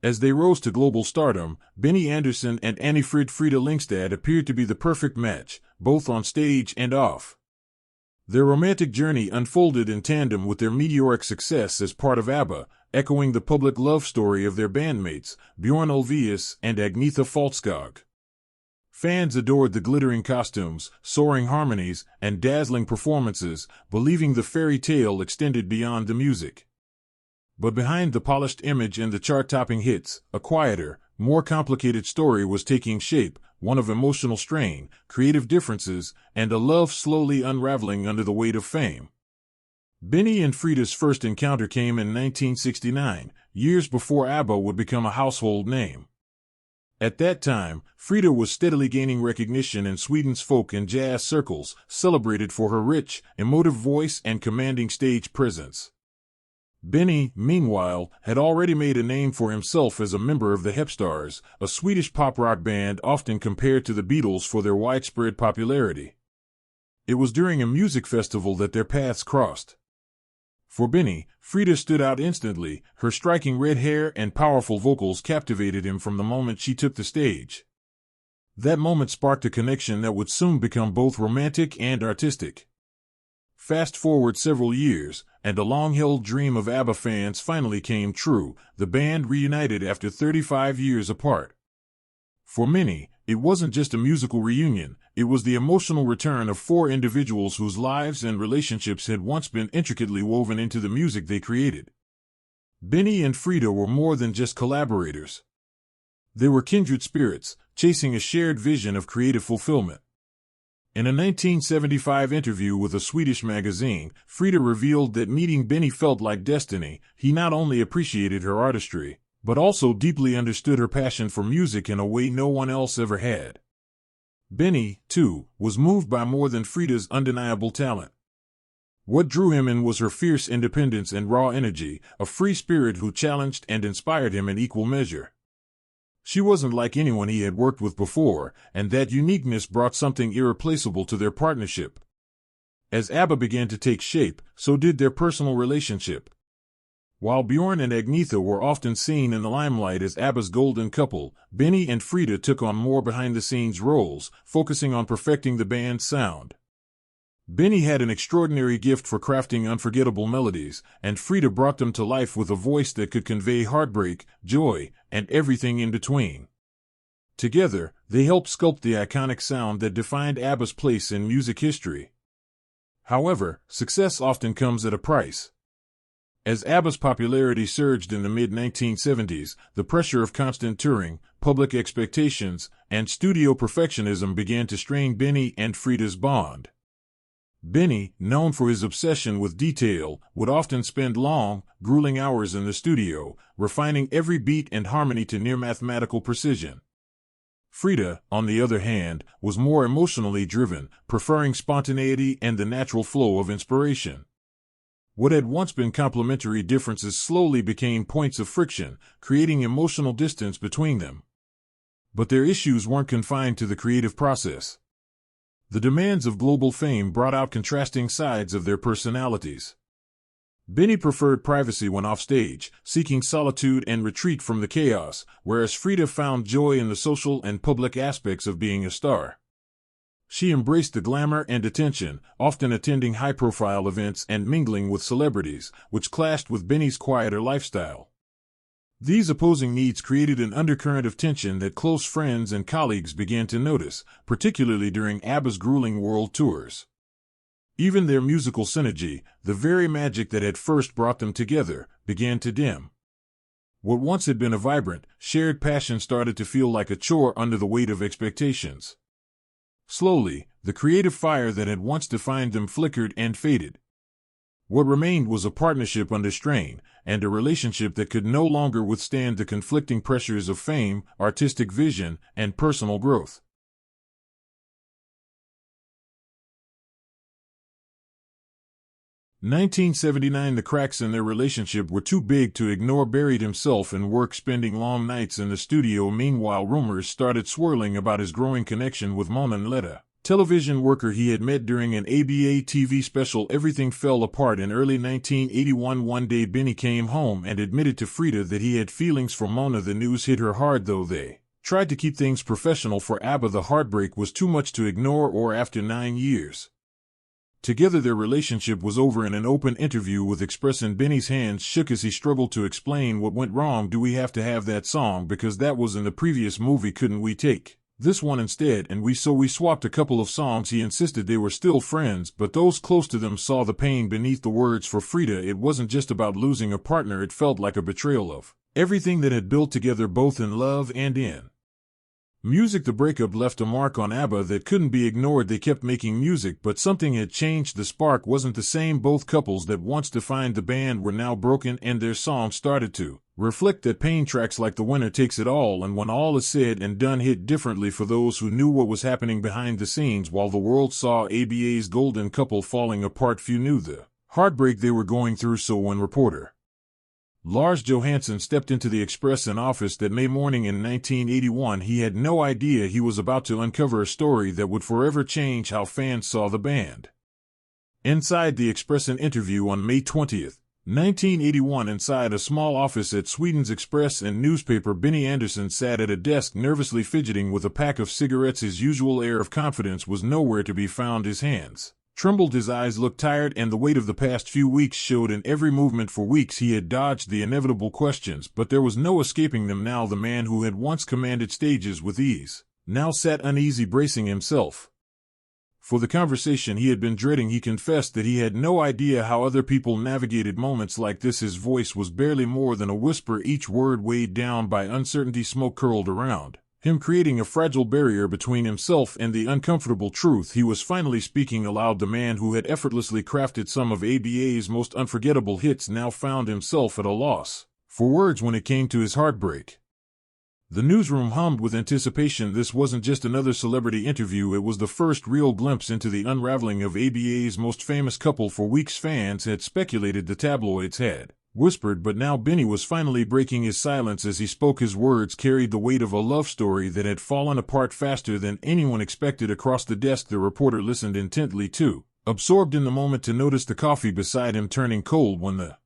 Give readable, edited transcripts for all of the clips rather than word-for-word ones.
As they rose to global stardom, Benny Andersson and anni-frid Frida Lyngstad appeared to be the perfect match, both on stage and off. Their romantic journey unfolded in tandem with their meteoric success as part of ABBA, echoing the public love story of their bandmates, Bjorn Ulvaeus and Agnetha Fältskog. Fans adored the glittering costumes, soaring harmonies, and dazzling performances, believing the fairy tale extended beyond the music. But behind the polished image and the chart-topping hits, a quieter, more complicated story was taking shape, one of emotional strain, creative differences, and a love slowly unraveling under the weight of fame. Benny and Frida's first encounter came in 1969, years before ABBA would become a household name. At that time, Frida was steadily gaining recognition in Sweden's folk and jazz circles, celebrated for her rich, emotive voice and commanding stage presence. Benny, meanwhile, had already made a name for himself as a member of the Hepstars, a Swedish pop-rock band often compared to the Beatles for their widespread popularity. It was during a music festival that their paths crossed. For Benny, Frida stood out instantly. Her striking red hair and powerful vocals captivated him from the moment she took the stage. That moment sparked a connection that would soon become both romantic and artistic. Fast forward several years, and a long-held dream of ABBA fans finally came true. The band reunited after 35 years apart. For many, it wasn't just a musical reunion, it was the emotional return of four individuals whose lives and relationships had once been intricately woven into the music they created. Benny and Frida were more than just collaborators. They were kindred spirits, chasing a shared vision of creative fulfillment. In a 1975 interview with a Swedish magazine, Frida revealed that meeting Benny felt like destiny. He not only appreciated her artistry, but also deeply understood her passion for music in a way no one else ever had. Benny, too, was moved by more than Frida's undeniable talent. What drew him in was her fierce independence and raw energy, a free spirit who challenged and inspired him in equal measure. She wasn't like anyone he had worked with before, and that uniqueness brought something irreplaceable to their partnership. As ABBA began to take shape, so did their personal relationship. While Bjorn and Agnetha were often seen in the limelight as ABBA's golden couple, Benny and Frida took on more behind-the-scenes roles, focusing on perfecting the band's sound. Benny had an extraordinary gift for crafting unforgettable melodies, and Frida brought them to life with a voice that could convey heartbreak, joy, and everything in between. Together, they helped sculpt the iconic sound that defined ABBA's place in music history. However, success often comes at a price. As ABBA's popularity surged in the mid-1970s, the pressure of constant touring, public expectations, and studio perfectionism began to strain Benny and Frida's bond. Benny, known for his obsession with detail, would often spend long, grueling hours in the studio, refining every beat and harmony to near mathematical precision. Frida, on the other hand, was more emotionally driven, preferring spontaneity and the natural flow of inspiration. What had once been complementary differences slowly became points of friction, creating emotional distance between them. But their issues weren't confined to the creative process. The demands of global fame brought out contrasting sides of their personalities. Benny preferred privacy when offstage, seeking solitude and retreat from the chaos, whereas Frida found joy in the social and public aspects of being a star. She embraced the glamour and attention, often attending high-profile events and mingling with celebrities, which clashed with Benny's quieter lifestyle. These opposing needs created an undercurrent of tension that close friends and colleagues began to notice, particularly during ABBA's grueling world tours. Even their musical synergy, the very magic that had first brought them together, began to dim. What once had been a vibrant, shared passion started to feel like a chore under the weight of expectations. Slowly, the creative fire that had once defined them flickered and faded. What remained was a partnership under strain, and a relationship that could no longer withstand the conflicting pressures of fame, artistic vision, and personal growth. In 1979, the cracks in their relationship were too big to ignore. Buried himself in work, spending long nights in the studio. Meanwhile, rumors started swirling about his growing connection with Mona Leta. television worker he had met during an ABBA TV special. Everything fell apart in early 1981. One day Benny came home and admitted to Frida that he had feelings for Mona. The news hit her hard, though they tried to keep things professional for ABBA. The heartbreak was too much to ignore, or after 9 years together their relationship was over. In an open interview with Express, and Benny's hands shook as he struggled to explain what went wrong. Do we have to have that song because that was in the previous movie? Couldn't we take this one instead? And we swapped a couple of songs. He insisted they were still friends, but those close to them saw the pain beneath the words. For Frida, it wasn't just about losing a partner, it felt like a betrayal of everything that had built together, both in love and in music. The breakup left a mark on ABBA that couldn't be ignored. They kept making music, but something had changed. The spark wasn't the same. Both couples that once defined the band were now broken, and their songs started to reflect that pain. Tracks like The Winner Takes It All and When All Is Said and Done hit differently for those who knew what was happening behind the scenes. While the world saw ABBA's golden couple falling apart, few knew the heartbreak they were going through. So when reporter Lars Johansson stepped into the Express office that May morning in 1981, he had no idea he was about to uncover a story that would forever change how fans saw the band. Inside the Express, an interview on May 20th, 1981. Inside a small office at Sweden's Express and newspaper, Benny Andersson sat at a desk, nervously fidgeting with a pack of cigarettes. His usual air of confidence was nowhere to be found. His hands trembled, his eyes looked tired, and the weight of the past few weeks showed in every movement. For weeks he had dodged the inevitable questions, but there was no escaping them now. The man who had once commanded stages with ease now sat uneasy, bracing himself for the conversation he had been dreading. He confessed that he had no idea how other people navigated moments like this. His voice was barely more than a whisper, each word weighed down by uncertainty. Smoke curled around him, creating a fragile barrier between himself and the uncomfortable truth. He was finally speaking aloud. The man who had effortlessly crafted some of ABBA's most unforgettable hits now found himself at a loss for words when it came to his heartbreak. The newsroom hummed with anticipation. This wasn't just another celebrity interview, it was the first real glimpse into the unraveling of ABBA's most famous couple. For weeks fans had speculated, the tabloids had whispered, but now Benny was finally breaking his silence as he spoke. His words carried the weight of a love story that had fallen apart faster than anyone expected. Across the desk the reporter listened intently, too absorbed in the moment to notice the coffee beside him turning cold. When the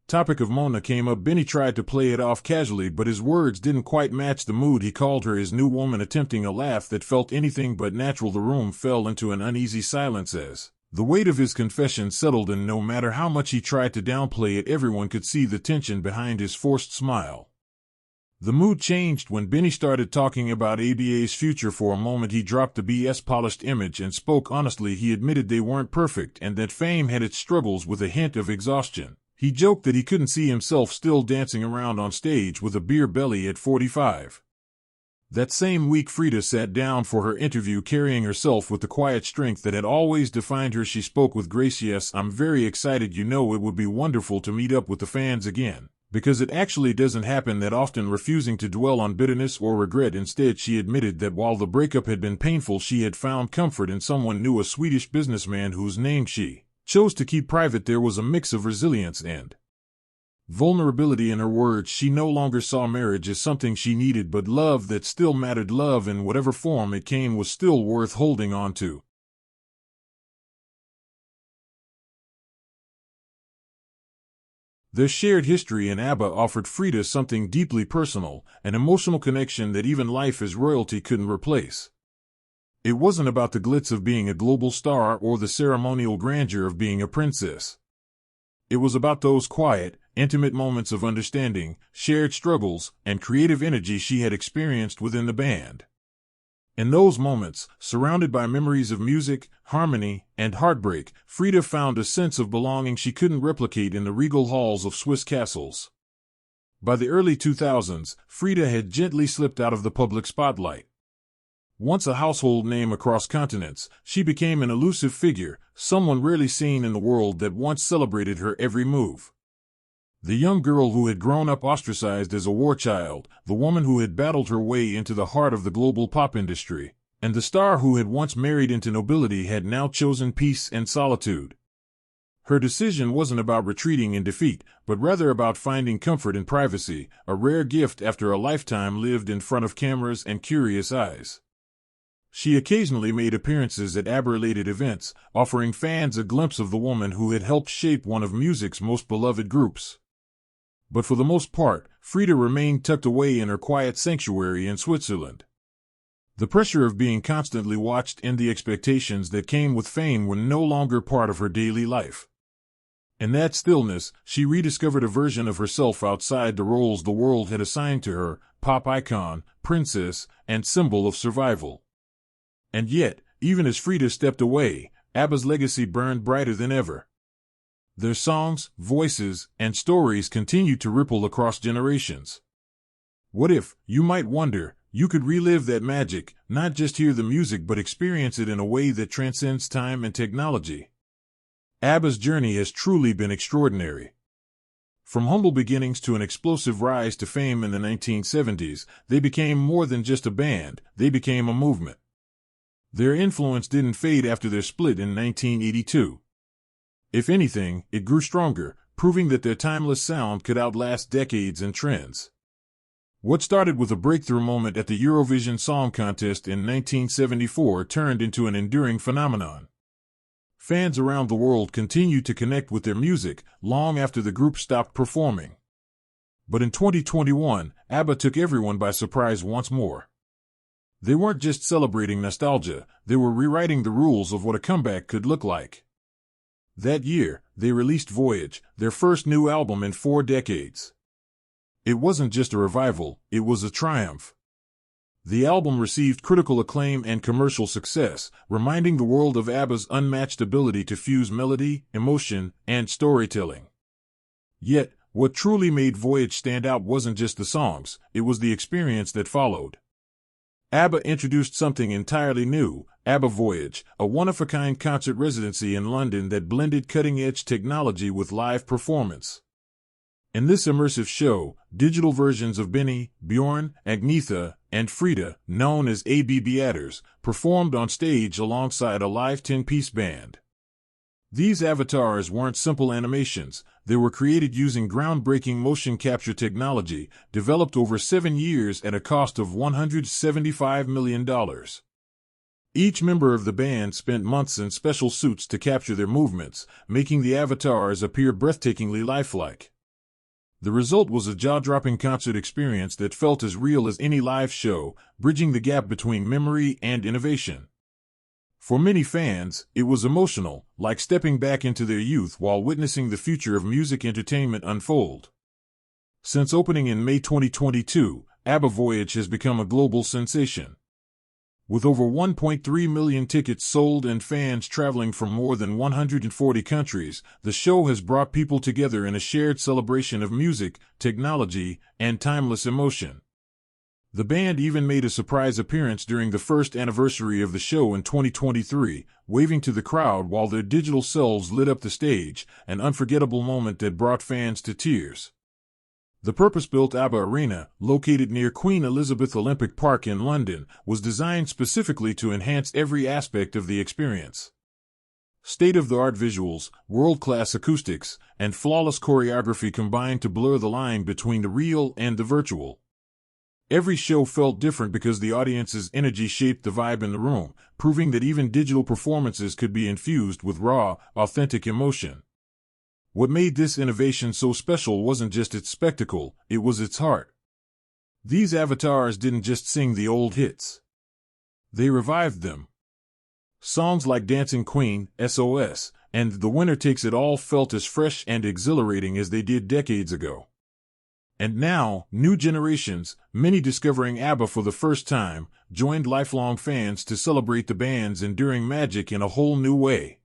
topic of Mona came up, Benny tried to play it off casually, but his words didn't quite match the mood. He called her his new woman, attempting a laugh that felt anything but natural. The room fell into an uneasy silence as the weight of his confession settled, and no matter how much he tried to downplay it, everyone could see the tension behind his forced smile. The mood changed when Benny started talking about ABBA's future. For a moment he dropped the BS polished image and spoke honestly. He admitted they weren't perfect and that fame had its struggles, with a hint of exhaustion. He joked that he couldn't see himself still dancing around on stage with a beer belly at 45. That same week Frida sat down for her interview, carrying herself with the quiet strength that had always defined her. She spoke with grace. Yes, I'm very excited. You know, it would be wonderful to meet up with the fans again, because it actually doesn't happen that often. Refusing to dwell on bitterness or regret, instead she admitted that while the breakup had been painful, she had found comfort in someone new, a Swedish businessman whose name she chose to keep private. There was a mix of resilience and vulnerability in her words. She no longer saw marriage as something she needed, but love that still mattered. Love, in whatever form it came, was still worth holding on to. Their shared history in ABBA offered Frida something deeply personal, an emotional connection that even life as royalty couldn't replace. It wasn't about the glitz of being a global star or the ceremonial grandeur of being a princess. It was about those quiet, intimate moments of understanding, shared struggles, and creative energy she had experienced within the band. In those moments, surrounded by memories of music, harmony, and heartbreak, Frida found a sense of belonging she couldn't replicate in the regal halls of Swiss castles. By the early 2000s, Frida had gently slipped out of the public spotlight. Once a household name across continents, she became an elusive figure, someone rarely seen in the world that once celebrated her every move. The young girl who had grown up ostracized as a war child, the woman who had battled her way into the heart of the global pop industry, and the star who had once married into nobility had now chosen peace and solitude. Her decision wasn't about retreating in defeat, but rather about finding comfort in privacy, a rare gift after a lifetime lived in front of cameras and curious eyes. She occasionally made appearances at ABBA-related events, offering fans a glimpse of the woman who had helped shape one of music's most beloved groups. But for the most part, Frida remained tucked away in her quiet sanctuary in Switzerland. The pressure of being constantly watched and the expectations that came with fame were no longer part of her daily life. In that stillness, she rediscovered a version of herself outside the roles the world had assigned to her: pop icon, princess, and symbol of survival. And yet, even as Frida stepped away, ABBA's legacy burned brighter than ever. Their songs, voices, and stories continued to ripple across generations. What if, you might wonder, you could relive that magic, not just hear the music but experience it in a way that transcends time and technology? ABBA's journey has truly been extraordinary. From humble beginnings to an explosive rise to fame in the 1970s, they became more than just a band, they became a movement. Their influence didn't fade after their split in 1982. If anything, it grew stronger, proving that their timeless sound could outlast decades and trends. What started with a breakthrough moment at the Eurovision Song Contest in 1974 turned into an enduring phenomenon. Fans around the world continued to connect with their music long after the group stopped performing. But in 2021, ABBA took everyone by surprise once more. They weren't just celebrating nostalgia, they were rewriting the rules of what a comeback could look like. That year, they released Voyage, their first new album in 4 decades. It wasn't just a revival, it was a triumph. The album received critical acclaim and commercial success, reminding the world of ABBA's unmatched ability to fuse melody, emotion, and storytelling. Yet, what truly made Voyage stand out wasn't just the songs, it was the experience that followed. ABBA introduced something entirely new, ABBA Voyage, a one-of-a-kind concert residency in London that blended cutting-edge technology with live performance. In this immersive show, digital versions of Benny, Bjorn, Agnetha, and Frida, known as ABBA'S, performed on stage alongside a live 10-piece band. These avatars weren't simple animations, they were created using groundbreaking motion capture technology, developed over 7 years at a cost of $175 million. Each member of the band spent months in special suits to capture their movements, making the avatars appear breathtakingly lifelike. The result was a jaw-dropping concert experience that felt as real as any live show, bridging the gap between memory and innovation. For many fans, it was emotional, like stepping back into their youth while witnessing the future of music entertainment unfold. Since opening in May 2022, ABBA Voyage has become a global sensation. With over 1.3 million tickets sold and fans traveling from more than 140 countries, the show has brought people together in a shared celebration of music, technology, and timeless emotion. The band even made a surprise appearance during the first anniversary of the show in 2023, waving to the crowd while their digital selves lit up the stage, an unforgettable moment that brought fans to tears. The purpose-built ABBA Arena, located near Queen Elizabeth Olympic Park in London, was designed specifically to enhance every aspect of the experience. State-of-the-art visuals, world-class acoustics, and flawless choreography combined to blur the line between the real and the virtual. Every show felt different because the audience's energy shaped the vibe in the room, proving that even digital performances could be infused with raw, authentic emotion. What made this innovation so special wasn't just its spectacle, it was its heart. These avatars didn't just sing the old hits. They revived them. Songs like Dancing Queen, SOS, and The Winner Takes It All felt as fresh and exhilarating as they did decades ago. And now, new generations, many discovering ABBA for the first time, joined lifelong fans to celebrate the band's enduring magic in a whole new way.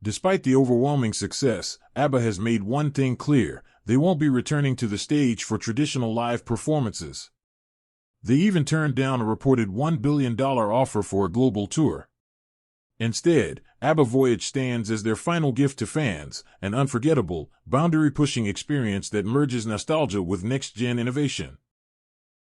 Despite the overwhelming success, ABBA has made one thing clear: they won't be returning to the stage for traditional live performances. They even turned down a reported $1 billion offer for a global tour. Instead, ABBA Voyage stands as their final gift to fans, an unforgettable, boundary-pushing experience that merges nostalgia with next-gen innovation.